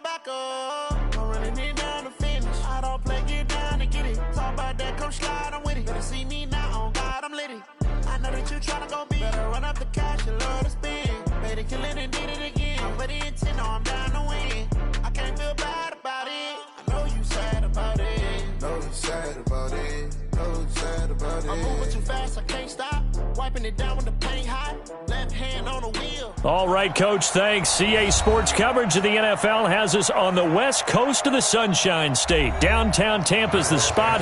back up. I'm running it down to finish. I don't play, get down and get it. Talk about that, come slide, I'm with it. Better see me now, on God, I'm litty. I know that you tryna go big. Better run up the cash, you love to spend. Better kill it and did it again. I'm with the intent, no, I'm down to win. I can't feel bad about it. I know you sad about it. Know you sad about it. Know you sad about it. I'm moving too fast, I can't stop. Wiping it down with the paint hot. Left hand on the wheel. All right, Coach, thanks. CA Sports coverage of the NFL has us on the west coast of the Sunshine State. Downtown Tampa's the spot,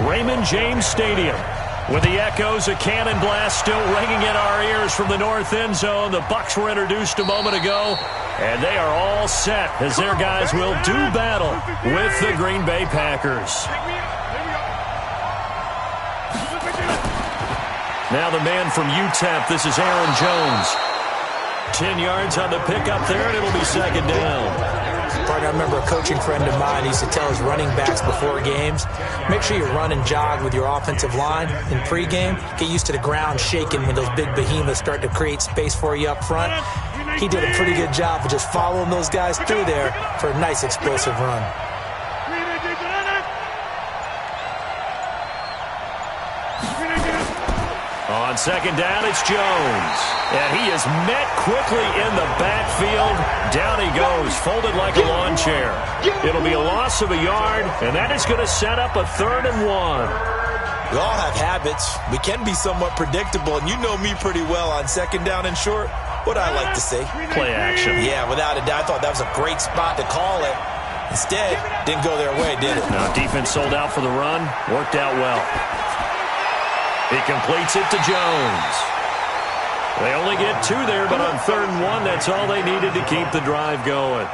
Raymond James Stadium. With the echoes of cannon blast still ringing in our ears from the north end zone, the Bucs were introduced a moment ago, and they are all set as their guys will do battle with the Green Bay Packers. Now the man from UTEP, this is Aaron Jones. 10 yards on the pickup there, and it'll be second down. I remember a coaching friend of mine used to tell his running backs before games, make sure you run and jog with your offensive line in pregame. Get used to the ground shaking when those big behemoths start to create space for you up front. He did a pretty good job of just following those guys through there for a nice explosive run. On second down, it's Jones. And he is met quickly in the backfield. Down he goes, folded like a lawn chair. It'll be a loss of a yard, and that is going to set up a 3rd and 1. We all have habits. We can be somewhat predictable, and you know me pretty well on second down and short. What I like to say? Play action. Yeah, without a doubt. I thought that was a great spot to call it. Instead, didn't go their way, did it? Now, defense sold out for the run. Worked out well. He completes it to Jones. They only get 2 there, but on 3rd and 1, that's all they needed to keep the drive going.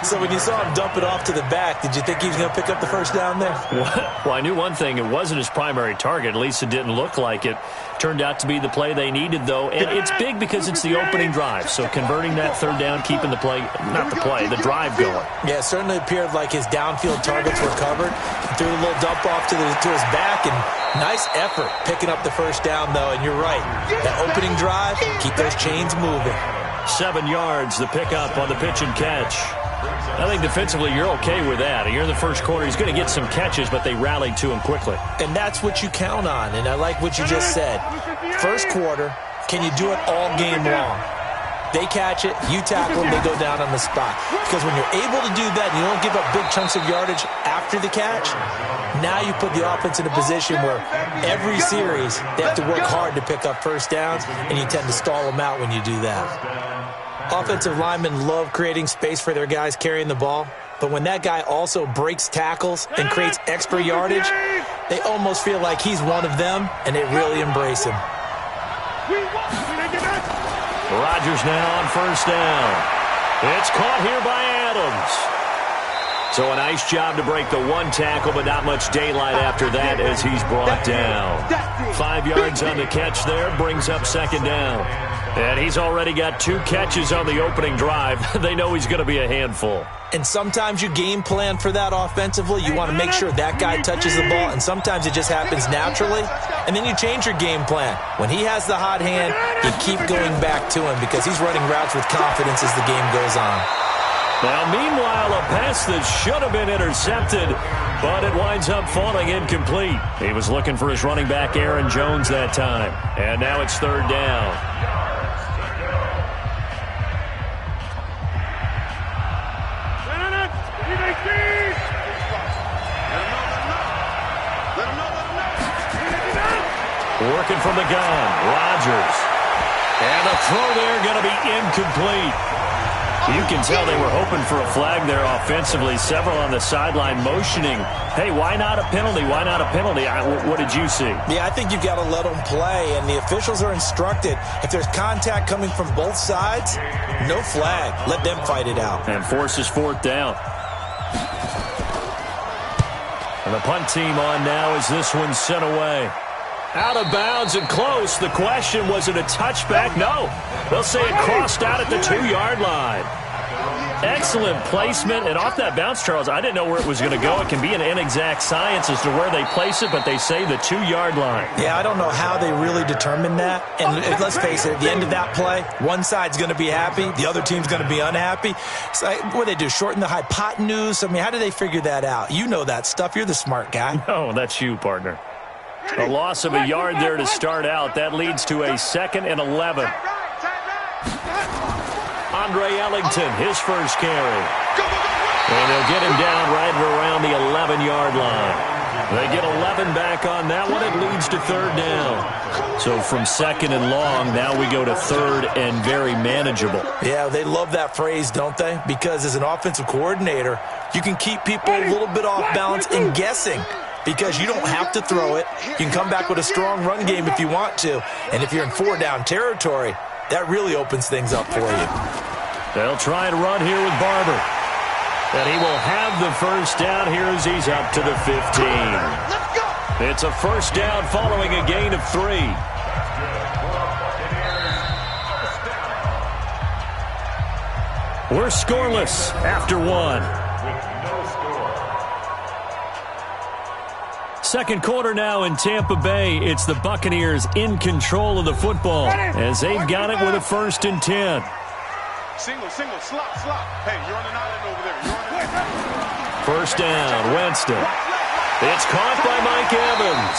So when you saw him dump it off to the back, did you think he was going to pick up the first down there? Well, I knew one thing. It wasn't his primary target. At least it didn't look like it. Turned out to be the play they needed, though. And it's big because it's the opening drive. So converting that 3rd down, keeping the play, not the play, the drive going. Yeah, it certainly appeared like his downfield targets were covered. He threw a little dump off to his back, and nice effort picking up the first down, though. And you're right. That opening drive, keep those chains moving. 7 yards, the pickup on the pitch and catch. I think defensively you're okay with that. You're in the first quarter. He's going to get some catches, but they rallied to him quickly. And that's what you count on, and I like what you just said. First quarter, can you do it all game long? They catch it, you tackle them, they go down on the spot. Because when you're able to do that and you don't give up big chunks of yardage after the catch, now you put the offense in a position where every series they have to work hard to pick up first downs, and you tend to stall them out when you do that. Offensive linemen love creating space for their guys carrying the ball, but when that guy also breaks tackles and creates extra yardage, they almost feel like he's one of them, and they really embrace him. Rodgers now on first down. It's caught here by Adams. So a nice job to break the 1 tackle, but not much daylight after that as he's brought down. 5 yards on the catch there, brings up second down. And he's already got 2 catches on the opening drive. They know he's going to be a handful. And sometimes you game plan for that offensively. You want to make sure that guy touches the ball, and sometimes it just happens naturally. And then you change your game plan. When he has the hot hand, you keep going back to him because he's running routes with confidence as the game goes on. Now, meanwhile, a pass that should have been intercepted, but it winds up falling incomplete. He was looking for his running back, Aaron Jones, that time. And now it's 3rd down. Working from the gun, Rodgers. And the throw there going to be incomplete. You can tell they were hoping for a flag there offensively. Several on the sideline motioning, hey, why not a penalty? Why not a penalty? What did you see? Yeah, I think you've got to let them play, and the officials are instructed. If there's contact coming from both sides, no flag. Let them fight it out. And forces 4th down. And the punt team on now as this one's sent away. Out of bounds and close. The question, was it a touchback? No. They'll say it crossed out at the 2-yard line. Excellent placement, and off that bounce, Charles, I didn't know where it was going to go. It can be an inexact science as to where they place it, but they say the 2-yard line. Yeah, I don't know how they really determine that. And let's face it, at the end of that play, one side's going to be happy, the other team's going to be unhappy. So what do they do, shorten the hypotenuse? I mean, how do they figure that out? You know that stuff. You're the smart guy. No, that's you, partner. A loss of a yard there to start out. That leads to a 2nd and 11. Andre Ellington, his first carry. And they'll get him down right around the 11-yard line. They get 11 back on that one. It leads to 3rd down. So from 2nd and long, now we go to 3rd and very manageable. Yeah, they love that phrase, don't they? Because as an offensive coordinator, you can keep people a little bit off balance and guessing. Because you don't have to throw it. You can come back with a strong run game if you want to. And if you're in 4-down territory, that really opens things up for you. They'll try and run here with Barber. And he will have the first down here as he's up to the 15. It's a first down following a gain of 3. We're scoreless after 1. Second quarter now in Tampa Bay. It's the Buccaneers in control of the football as they've got it with a 1st and 10. Single, slot. Hey, you're on an island over there. You're on an island. First down, Winston. It's caught by Mike Evans.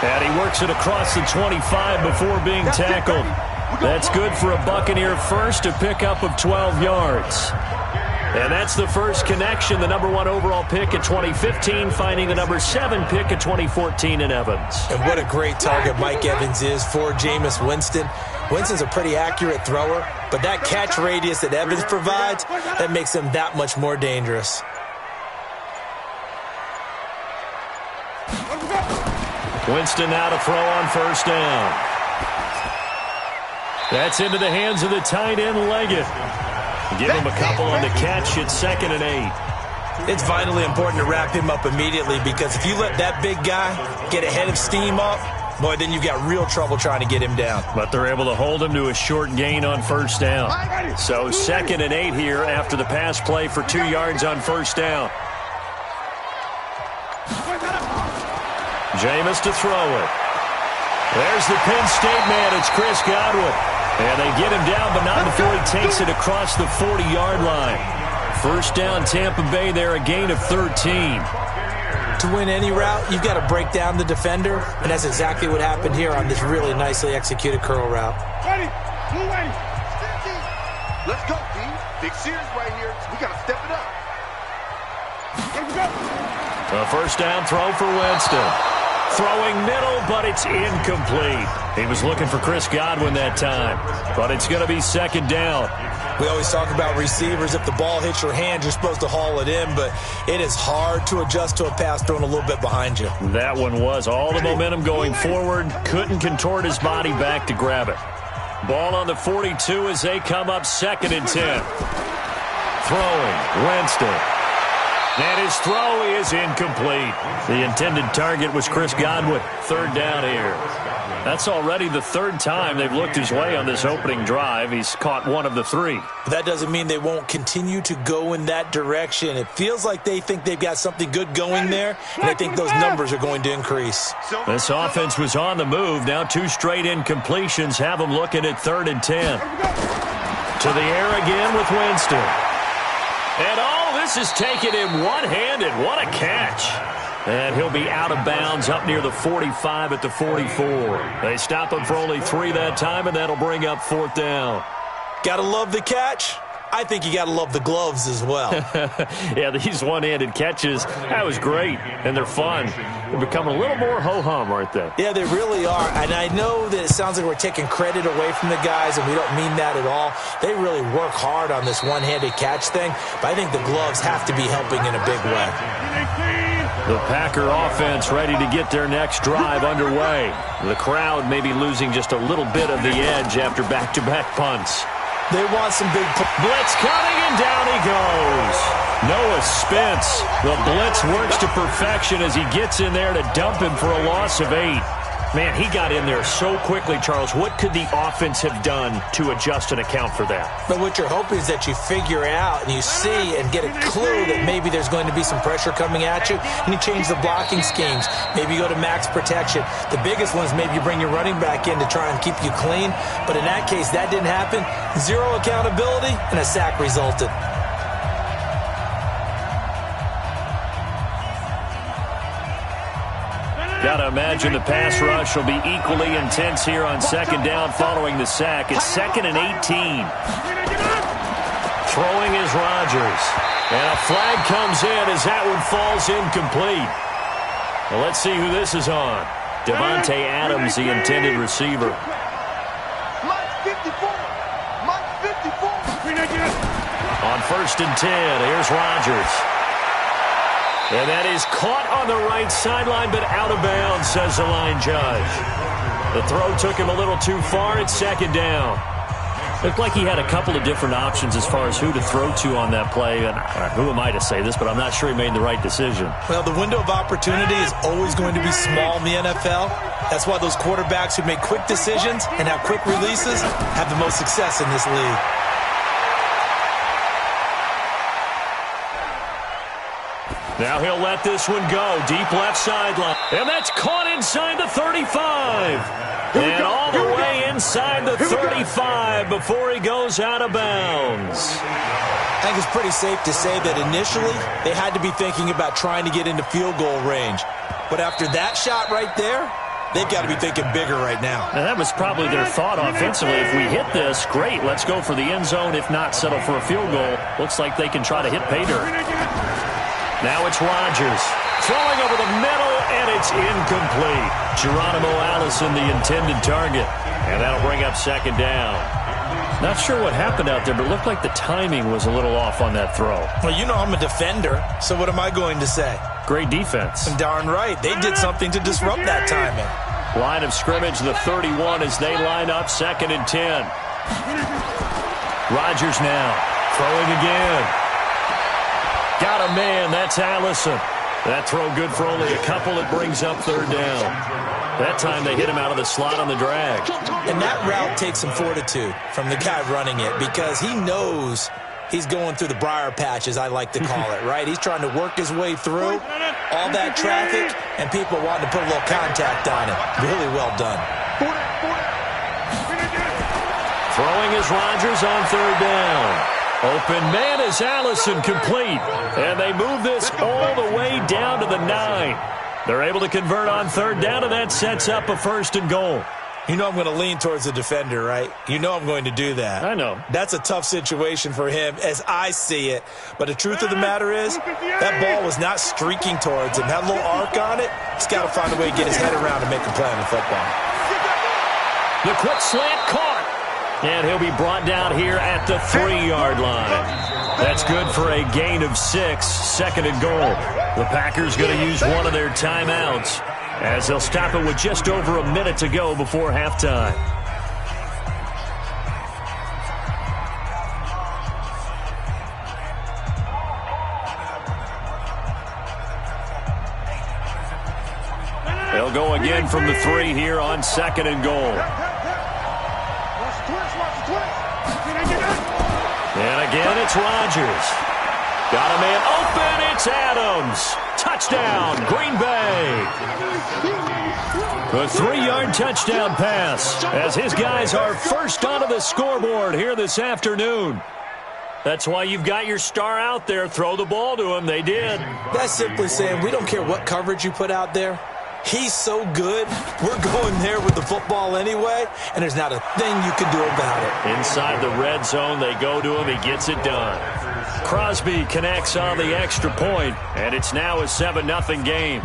And he works it across the 25 before being tackled. That's good for a Buccaneer first, a pickup of 12 yards. And that's the first connection, the number 1 overall pick in 2015, finding the number 7 pick in 2014 in Evans. And what a great target Mike Evans is for Jameis Winston. Winston's a pretty accurate thrower, but that catch radius that Evans provides, that makes him that much more dangerous. Winston now to throw on first down. That's into the hands of the tight end, Leggett. Give him a couple on the catch. It's 2nd and 8. It's vitally important to wrap him up immediately because if you let that big guy get ahead of steam up, boy, then you've got real trouble trying to get him down. But they're able to hold him to a short gain on first down. So 2nd and 8 here after the pass play for 2 yards on first down. Jameis to throw it. There's the Penn State man. It's Chris Godwin. And they get him down, but not before he takes it across the 40-yard line. First down, Tampa Bay there, a gain of 13. To win any route, you've got to break down the defender, and that's exactly what happened here on this really nicely executed curl route. Let's go, team. Big series right here. We got to step it up. A first down throw for Winston. Throwing middle, but it's incomplete. He was looking for Chris Godwin that time, but it's going to be 2nd down. We always talk about receivers. If the ball hits your hand, you're supposed to haul it in, but it is hard to adjust to a pass thrown a little bit behind you. That one was all the momentum going forward. Couldn't contort his body back to grab it. Ball on the 42 as they come up 2nd and 10. Throwing, Winston. And his throw is incomplete. The intended target was Chris Godwin. 3rd down here. That's already the 3rd time they've looked his way on this opening drive. He's caught 1 of the 3. But that doesn't mean they won't continue to go in that direction. It feels like they think they've got something good going there, and I think those numbers are going to increase. This offense was on the move. Now 2 straight incompletions have them looking at 3rd and 10. To the air again with Winston. And this is taken him one-handed. What a catch. And he'll be out of bounds up near the 45 at the 44. They stop him for only 3 that time, and that'll bring up 4th down. Gotta love the catch. I think you got to love the gloves as well. Yeah, these one-handed catches, that was great, and they're fun. They're becoming a little more ho-hum, aren't they? Yeah, they really are, and I know that it sounds like we're taking credit away from the guys, and we don't mean that at all. They really work hard on this one-handed catch thing, but I think the gloves have to be helping in a big way. The Packer offense ready to get their next drive underway. The crowd maybe losing just a little bit of the edge after back-to-back punts. They want some big blitz coming, and down he goes. Noah Spence. The blitz works to perfection as he gets in there to dump him for a loss of 8. Man, he got in there so quickly, Charles. What could the offense have done to adjust and account for that? But what you're hoping is that you figure out and you see and get a clue that maybe there's going to be some pressure coming at you, and you change the blocking schemes. Maybe you go to max protection. The biggest one is maybe you bring your running back in to try and keep you clean. But in that case, that didn't happen. Zero accountability, and a sack resulted. Got to imagine the pass rush will be equally intense here on second down following the sack. It's 2nd and 18. Throwing is Rodgers. And a flag comes in as that one falls incomplete. Well, let's see who this is on. Devontae Adams, the intended receiver. On 1st and 10, here's Rodgers. And that is caught on the right sideline, but out of bounds, says the line judge. The throw took him a little too far. It's 2nd down. Looked like he had a couple of different options as far as who to throw to on that play. And who am I to say this, but I'm not sure he made the right decision. Well, the window of opportunity is always going to be small in the NFL. That's why those quarterbacks who make quick decisions and have quick releases have the most success in this league. Now he'll let this one go. Deep left sideline. And that's caught inside the 35. And all the way inside the 35 before he goes out of bounds. I think it's pretty safe to say that initially they had to be thinking about trying to get into field goal range. But after that shot right there, they've got to be thinking bigger right now. And that was probably their thought offensively. If we hit this, great. Let's go for the end zone. If not, settle for a field goal. Looks like they can try to hit pay dirt. Now it's Rodgers. Throwing over the middle, and it's incomplete. Geronimo Allison, the intended target. And that'll bring up 2nd down. Not sure what happened out there, but it looked like the timing was a little off on that throw. Well, you know I'm a defender, so what am I going to say? Great defense. Darn right. They did something to disrupt that timing. Line of scrimmage, the 31 as they line up, 2nd and 10. Rodgers now. Throwing again. Got a man. That's Allison. That throw good for only a couple. It brings up 3rd down. That time they hit him out of the slot on the drag. And that route takes some fortitude from the guy running it because he knows he's going through the briar patch, as I like to call it, right? He's trying to work his way through all that traffic and people wanting to put a little contact on it. Really well done. Throwing is Rodgers on 3rd down. Open man is Allison, complete. And they move this all the way down to the 9. They're able to convert on 3rd down, and that sets up a 1st and goal. You know I'm going to lean towards the defender, right? You know I'm going to do that. I know. That's a tough situation for him as I see it. But the truth of the matter is, that ball was not streaking towards him. That little arc on it, he's got to find a way to get his head around and make a play on the football. The quick slant caught. And he'll be brought down here at the 3-yard line. That's good for a gain of 6, 2nd and goal. The Packers going to use one of their timeouts as they'll stop it with just over a minute to go before halftime. They'll go again from the 3 here on 2nd and goal. And again, it's Rodgers. Got a man open. It's Adams. Touchdown, Green Bay. A 3-yard touchdown pass as his guys are first onto the scoreboard here this afternoon. That's why you've got your star out there. Throw the ball to him. They did. That's simply saying we don't care what coverage you put out there. He's so good, we're going there with the football anyway, and there's not a thing you can do about it. Inside the red zone, they go to him. He gets it done. Crosby connects on the extra point, and it's now a 7-0 game.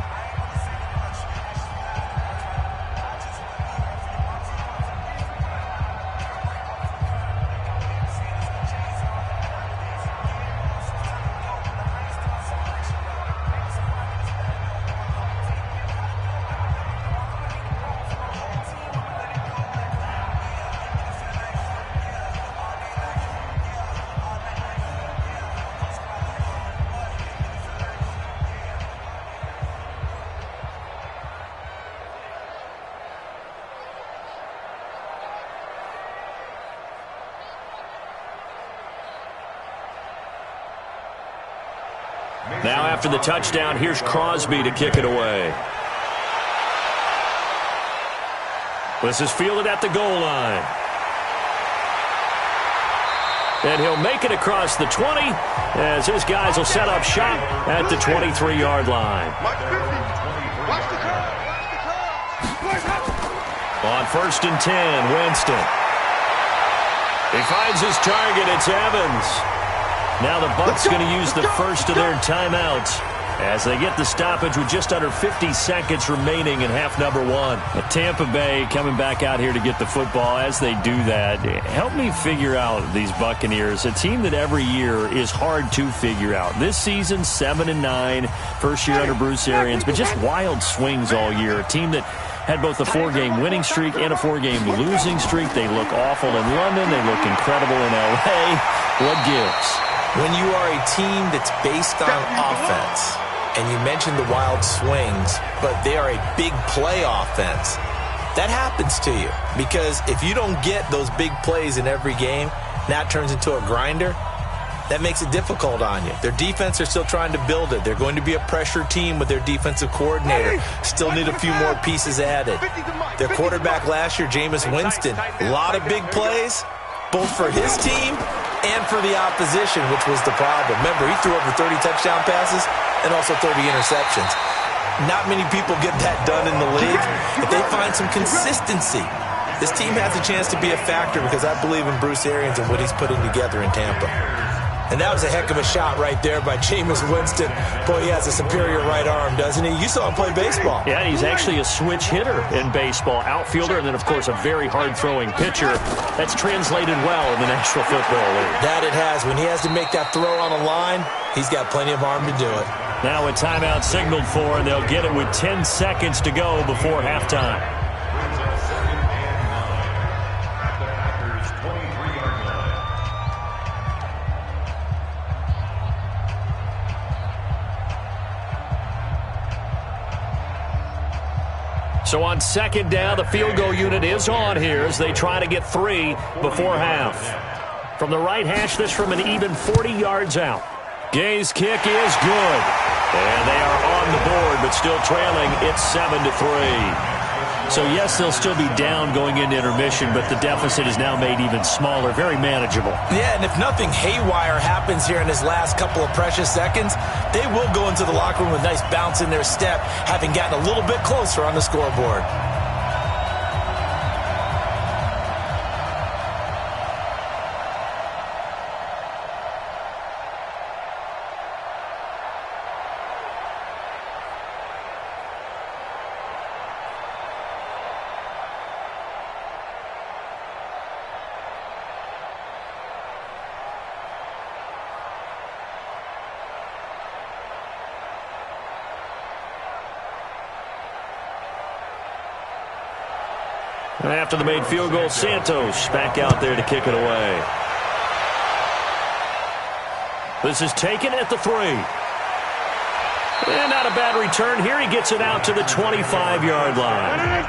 Now after the touchdown, here's Crosby to kick it away. This is fielded at the goal line. And he'll make it across the 20 as his guys will set up shop at the 23-yard line. On 1st and 10, Winston. He finds his target. It's Evans. Now the Bucs going to use the first of their timeouts as they get the stoppage with just under 50 seconds remaining in half number 1. Tampa Bay coming back out here to get the football. As they do that, help me figure out these Buccaneers, a team that every year is hard to figure out. This season, 7-9, first year under Bruce Arians, but just wild swings all year. A team that had both a 4-game winning streak and a 4-game losing streak. They look awful in London. They look incredible in L.A. What gives? When you are a team that's based on offense, and you mentioned the wild swings, but they are a big play offense, that happens to you. Because if you don't get those big plays in every game, that turns into a grinder. That makes it difficult on you. Their defense are still trying to build it. They're going to be a pressure team with their defensive coordinator. Still need a few more pieces added. Their quarterback last year, Jameis Winston, a lot of big plays, both for his team and for the opposition, which was the problem. Remember, he threw over 30 touchdown passes and also 30 interceptions. Not many people get that done in the league. If they find some consistency, this team has a chance to be a factor because I believe in Bruce Arians and what he's putting together in Tampa. And that was a heck of a shot right there by Jameis Winston. Boy, he has a superior right arm, doesn't he? You saw him play baseball. Yeah, he's actually a switch hitter in baseball. Outfielder, and then, of course, a very hard-throwing pitcher. That's translated well in the National Football League. That it has. When he has to make that throw on a line, he's got plenty of arm to do it. Now a timeout signaled for, and they'll get it with 10 seconds to go before halftime. So on 2nd down, the field goal unit is on here as they try to get 3 before half. From the right hash, this from an even 40 yards out. Gay's kick is good. And they are on the board, but still trailing. It's 7-3. So, yes, they'll still be down going into intermission, but the deficit is now made even smaller, very manageable. Yeah, and if nothing haywire happens here in his last couple of precious seconds, they will go into the locker room with a nice bounce in their step, having gotten a little bit closer on the scoreboard. After the made field goal, Santos back out there to kick it away. This is taken at the 3. And not a bad return here. He gets it out to the 25-yard line.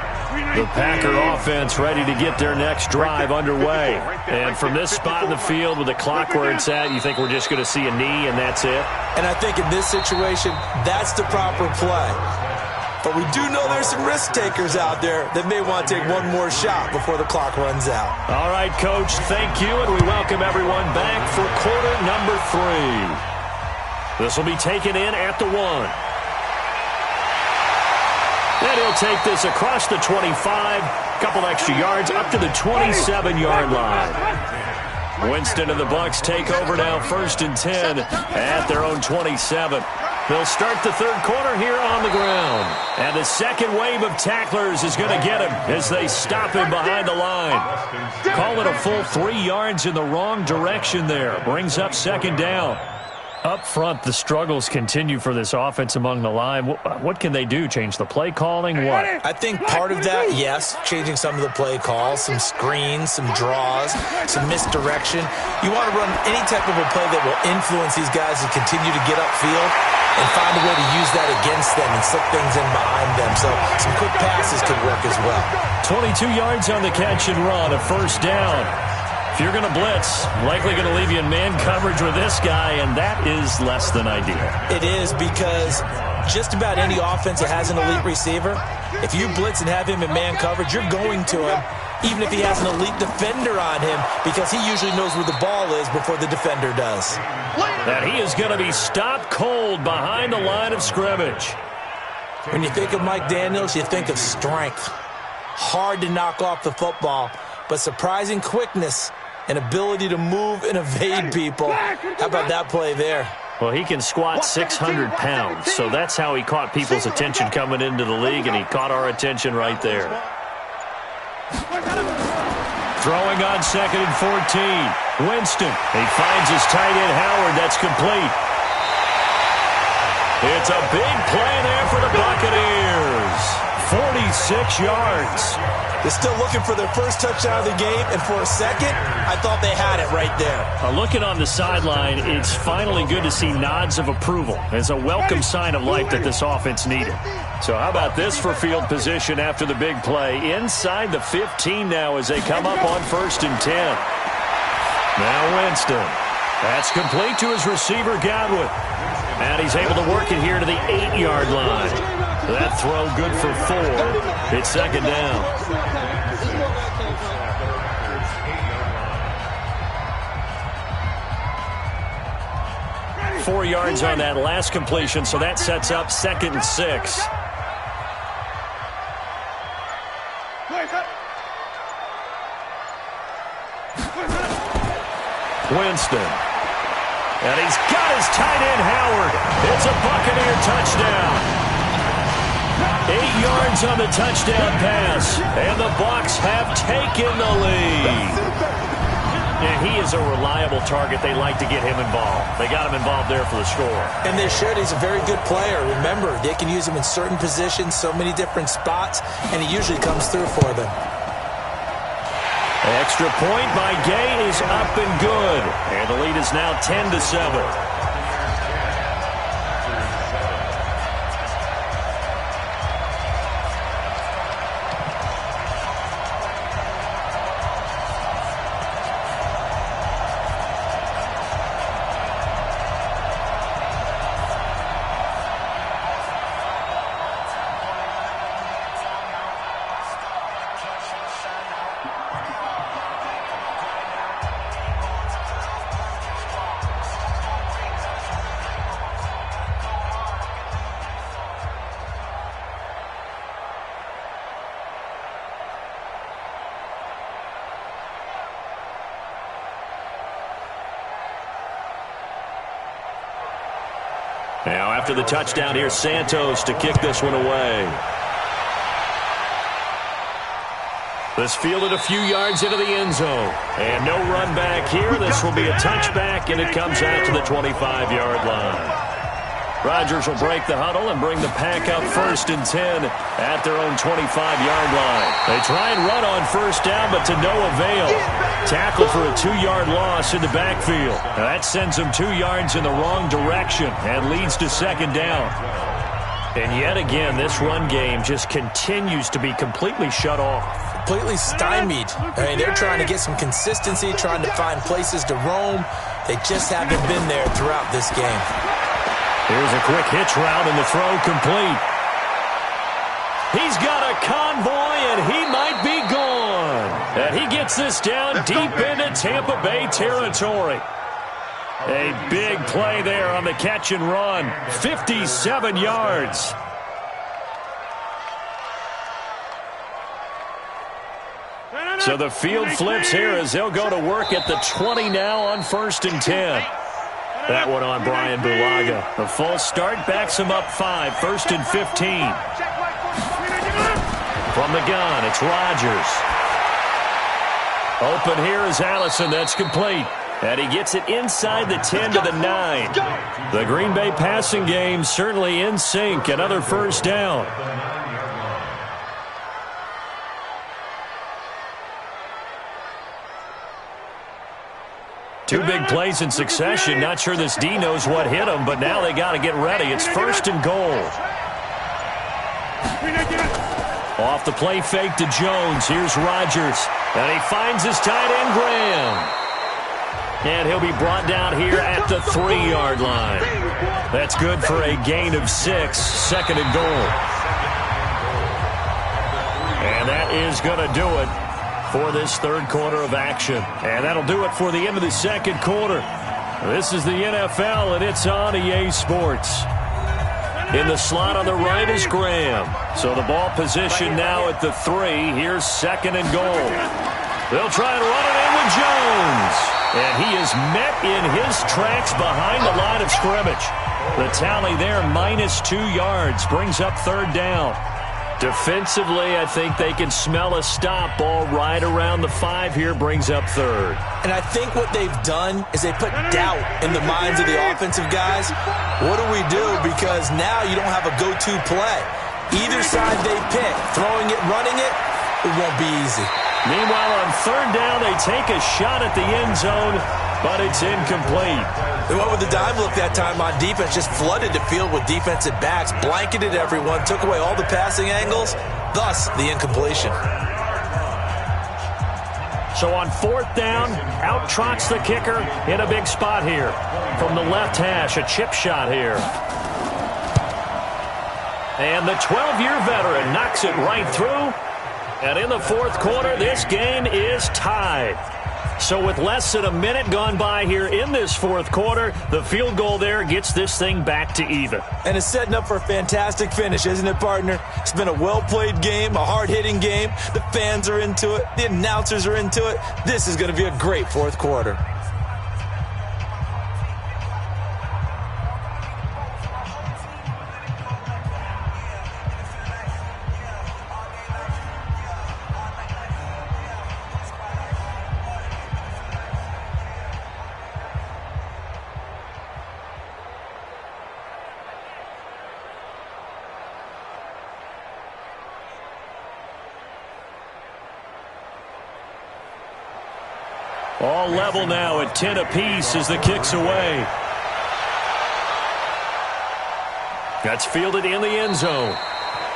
The Packer offense ready to get their next drive underway. And from this spot in the field with the clock where it's at, you think we're just going to see a knee and that's it? And I think in this situation, that's the proper play. But we do know there's some risk takers out there that may want to take one more shot before the clock runs out. All right, Coach, thank you, and we welcome everyone back for quarter number 3. This will be taken in at the 1. And he'll take this across the 25, couple extra yards up to the 27-yard line. Winston and the Bucs take over now, 1st and 10 at their own 27. They'll start the third quarter here on the ground. And the second wave of tacklers is going to get him as they stop him behind the line. Call it a full 3 yards in the wrong direction there. Brings up 2nd down. Up front, the struggles continue for this offense among the line. What can they do? Change the play calling? What? I think part of that, yes, changing some of the play calls, some screens, some draws, some misdirection. You want to run any type of a play that will influence these guys to continue to get upfield and find a way to use that against them and slip things in behind them. So some quick passes could work as well. 22 yards on the catch and run, a 1st down. If you're going to blitz, likely going to leave you in man coverage with this guy, and that is less than ideal. It is, because just about any offense that has an elite receiver, if you blitz and have him in man coverage, you're going to him, even if he has an elite defender on him, because he usually knows where the ball is before the defender does. And he is going to be stopped cold behind the line of scrimmage. When you think of Mike Daniels, you think of strength. Hard to knock off the football, but surprising quickness and ability to move and evade people. How about that play there? Well, he can squat 600 pounds, so that's how he caught people's attention coming into the league, and he caught our attention right there. Throwing on 2nd and 14. Winston. He finds his tight end, Howard. That's complete. It's a big play there for the Buccaneers. 46 yards. They're still looking for their first touchdown of the game, and for a second, I thought they had it right there. Looking on the sideline, it's finally good to see nods of approval. It's a welcome sign of life that this offense needed. So how about this for field position after the big play? Inside the 15 now as they come up on 1st and 10. Now Winston. That's complete to his receiver, Godwin. And he's able to work it here to the 8-yard line. That throw good for 4. It's 2nd down. Four yards on that last completion, so that sets up 2nd and 6. Winston. And he's got his tight end, Howard. It's a Buccaneer touchdown. 8 yards on the touchdown pass. And the Bucs have taken the lead. And he is a reliable target. They like to get him involved. They got him involved there for the score. And they should. He's a very good player. Remember, they can use him in certain positions, so many different spots, and he usually comes through for them. Extra point by Gay is up and good. And the lead is now 10-7. Now after the touchdown, here's Santos to kick this one away. This fielded a few yards into the end zone. And no run back here. This will be a touchback, and it comes out to the 25-yard line. Rodgers will break the huddle and bring the pack up 1st and 10 at their own 25-yard line. They try and run on 1st down, but to no avail. Tackle for a 2-yard loss in the backfield. Now that sends them 2 yards in the wrong direction and leads to 2nd down. And yet again, this run game just continues to be completely shut off. Completely stymied. I mean, they're trying to get some consistency, trying to find places to roam. They just haven't been there throughout this game. Here's a quick hitch route and the throw complete. He's got a convoy and he might be gone. And he gets this down deep into Tampa Bay territory. A big play there on the catch and run. 57 yards. So the field flips here as they'll go to work at the 20 now on 1st and 10. That one on Brian Bulaga. The false start backs him up 5, 1st and 15. From the gun, it's Rodgers. Open here is Allison. That's complete. And he gets it inside the 10 to the 9. The Green Bay passing game certainly in sync. Another 1st down. Two big plays in succession. Not sure this D knows what hit him, but now they got to get ready. It's 1st and goal. Off the play fake to Jones. Here's Rodgers. And he finds his tight end, Graham. And he'll be brought down here at the 3-yard line. That's good for a gain of 6, second and goal. And that is going to do it for this third quarter of action. And that'll do it for the end of the second quarter. This is the NFL, and it's on EA Sports. In the slot on the right is Graham. So the ball position now at the 3. Here's second and goal. They'll try and run it in with Jones. And he is met in his tracks behind the line of scrimmage. The tally there, -2 yards, brings up third down. Defensively, I think they can smell a stop. Ball right around the 5 here, brings up third. And I think what they've done is they put doubt in the minds of the offensive guys. What do we do? Because now you don't have a go-to play. Either side they pick, throwing it, running it, it won't be easy. Meanwhile, on third down, they take a shot at the end zone, but it's incomplete. They went with the dive look that time on defense, just flooded the field with defensive backs, blanketed everyone, took away all the passing angles, thus the incompletion. So on fourth down, out trots the kicker in a big spot here. From the left hash, a chip shot here. And the 12-year veteran knocks it right through. And in the fourth quarter, this game is tied. So with less than a minute gone by here in this fourth quarter, the field goal there gets this thing back to even. And it's setting up for a fantastic finish, isn't it, partner? It's been a well-played game, a hard-hitting game. The fans are into it. The announcers are into it. This is going to be a great fourth quarter. All level now at 10 apiece as the kick's away. That's fielded in the end zone.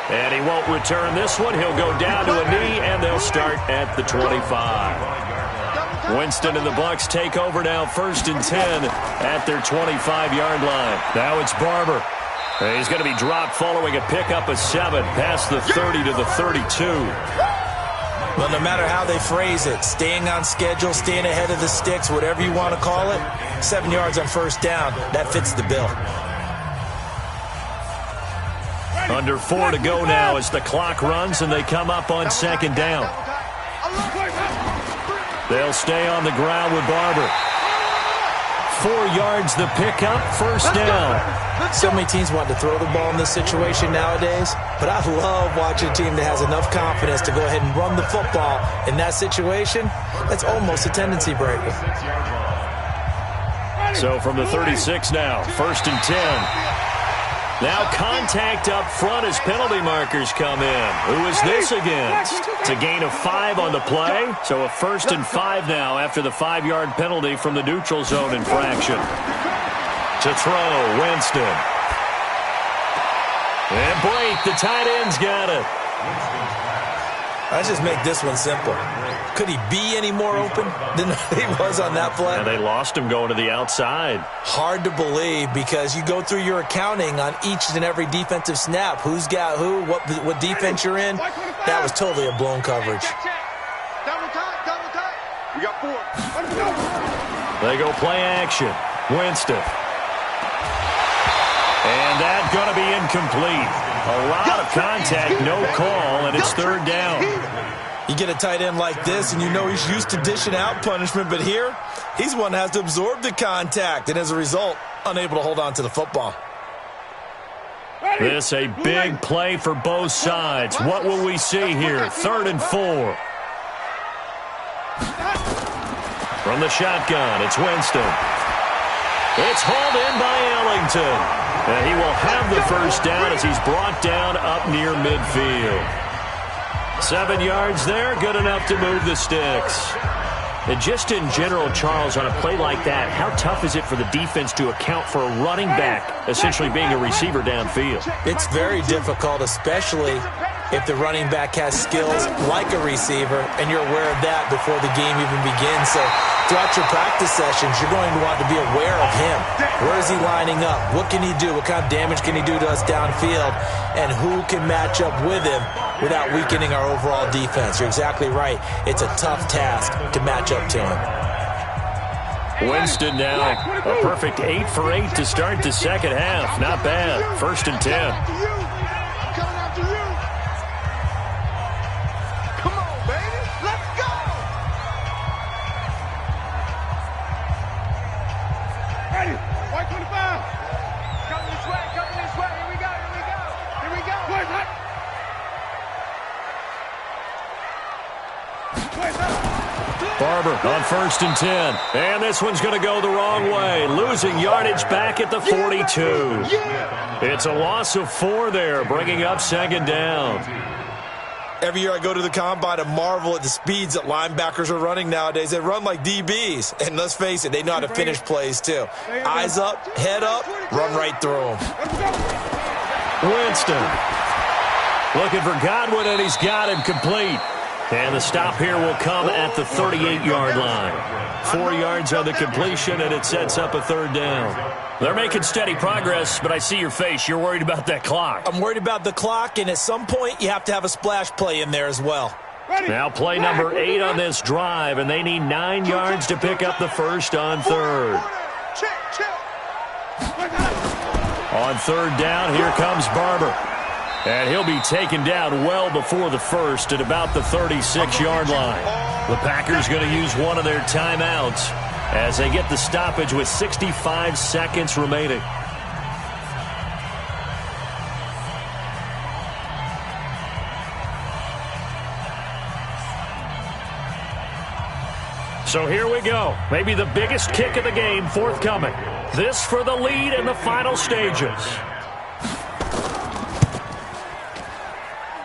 And he won't return this one. He'll go down to a knee, and they'll start at the 25. Winston and the Bucs take over now, 1st and 10 at their 25-yard line. Now it's Barber. He's going to be dropped following a pickup of 7 past the 30 to the 32. Well, no matter how they phrase it, staying on schedule, staying ahead of the sticks, whatever you want to call it, 7 yards on first down, that fits the bill. Under 4 to go now as the clock runs and they come up on second down. They'll stay on the ground with Barber. 4 yards the pickup, first down. So many teams want to throw the ball in this situation nowadays, but I love watching a team that has enough confidence to go ahead and run the football in that situation. That's almost a tendency breaker. So from the 36 now, 1st and 10. Now contact up front as penalty markers come in. Who is this against? It's a gain of 5 on the play. So a 1st and 5 now after the 5-yard penalty from the neutral zone infraction. To throw, Winston. And Blake, the tight end's got it. Let's just make this one simple. Could he be any more open than he was on that play? And they lost him going to the outside. Hard to believe because you go through your accounting on each and every defensive snap. Who's got who, what defense you're in. That was totally a blown coverage. Double time. We got 4. They go play action. Winston. And that's going to be incomplete. A lot of contact, no call, and it's third down. You get a tight end like this, and you know he's used to dishing out punishment, but here, he's one that has to absorb the contact, and as a result, unable to hold on to the football. This a big play for both sides. What will we see here? 3rd and 4. From the shotgun, it's Winston. It's hauled in by Ellington. And he will have the first down as he's brought down up near midfield. 7 yards there, good enough to move the sticks. And just in general, Charles, on a play like that, how tough is it for the defense to account for a running back essentially being a receiver downfield? It's very difficult, especially if the running back has skills like a receiver, and you're aware of that before the game even begins. So throughout your practice sessions, you're going to want to be aware of him. Where is he lining up? What can he do? What kind of damage can he do to us downfield? And who can match up with him without weakening our overall defense? You're exactly right. It's a tough task to match up to him. Winston now, a perfect 8 for 8 to start the second half. Not bad. 1st and 10. Barber on 1st and 10. And this one's going to go the wrong way. Losing yardage back at the 42. It's a loss of 4 there, bringing up 2nd down. Every year I go to the combine and marvel at the speeds that linebackers are running nowadays. They run like DBs. And let's face it, they know how to finish plays too. Eyes up, head up, run right through them. Winston looking for Godwin, and he's got him complete. And the stop here will come at the 38-yard line. 4 yards on the completion, and it sets up a 3rd down. They're making steady progress, but I see your face. You're worried about that clock. I'm worried about the clock, and at some point you have to have a splash play in there as well. Now play number 8 on this drive, and they need 9 yards to pick up the first on 3rd. On 3rd down, here comes Barber. And he'll be taken down well before the first at about the 36-yard line. The Packers going to use one of their timeouts as they get the stoppage with 65 seconds remaining. So here we go. Maybe the biggest kick of the game forthcoming. This for the lead in the final stages.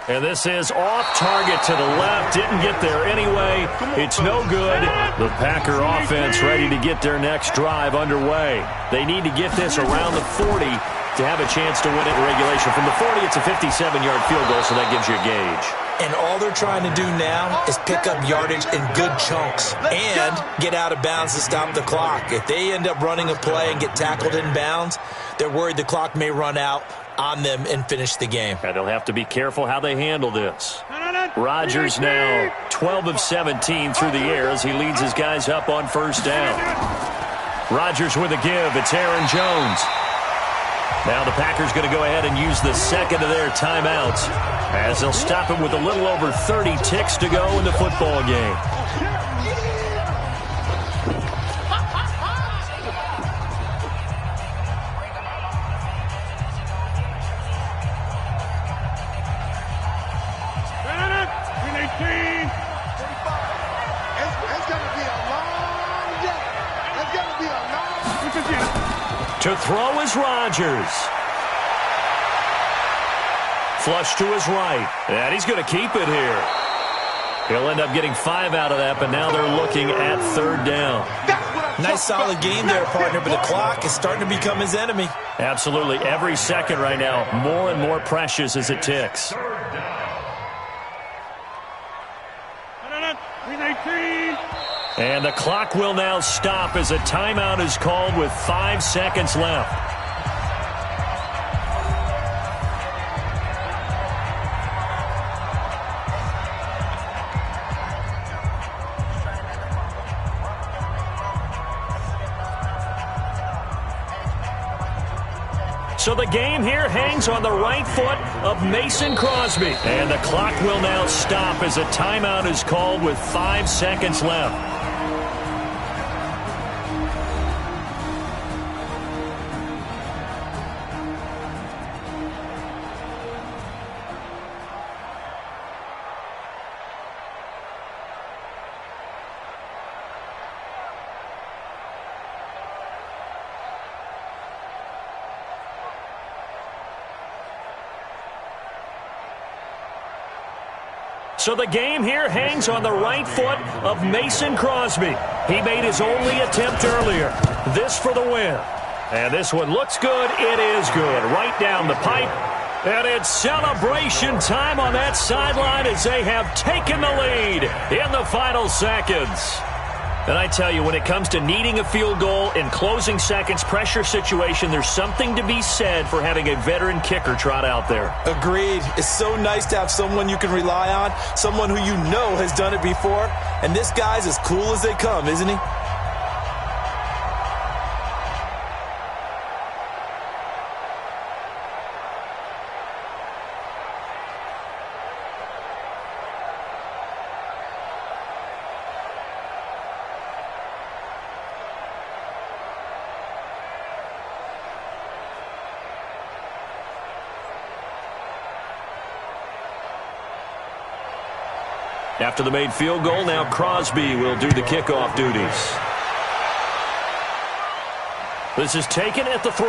And this is off target to the left. Didn't get there anyway. It's no good. The Packer offense ready to get their next drive underway. They need to get this around the 40 to have a chance to win it in regulation. From the 40, it's a 57-yard field goal, so that gives you a gauge. And all they're trying to do now is pick up yardage in good chunks and get out of bounds to stop the clock. If they end up running a play and get tackled in bounds, they're worried the clock may run out on them and finish the game. And they'll have to be careful how they handle this. Rodgers now 12 of 17 through the air as he leads his guys up on 1st down. Rodgers with a give. It's Aaron Jones. Now the Packers going to go ahead and use the second of their timeouts as they'll stop him with a little over 30 ticks to go in the football game. To throw is Rodgers. Flush to his right. And he's going to keep it here. He'll end up getting 5 out of that, but now they're looking at 3rd down. Nice solid game there, partner, but the clock is starting to become his enemy. Absolutely. Every second right now, more and more precious as it ticks. And the clock will now stop as a timeout is called with 5 seconds left. So the game here hangs on the right foot of Mason Crosby. And the clock will now stop as a timeout is called with 5 seconds left. So the game here hangs on the right foot of Mason Crosby. He made his only attempt earlier. This for the win. And this one looks good. It is good. Right down the pipe. And it's celebration time on that sideline as they have taken the lead in the final seconds. And I tell you, when it comes to needing a field goal in closing seconds, pressure situation, there's something to be said for having a veteran kicker trot out there. Agreed. It's so nice to have someone you can rely on, someone who you know has done it before. And this guy's as cool as they come, isn't he? After the made field goal, now Crosby will do the kickoff duties. This is taken at the 3.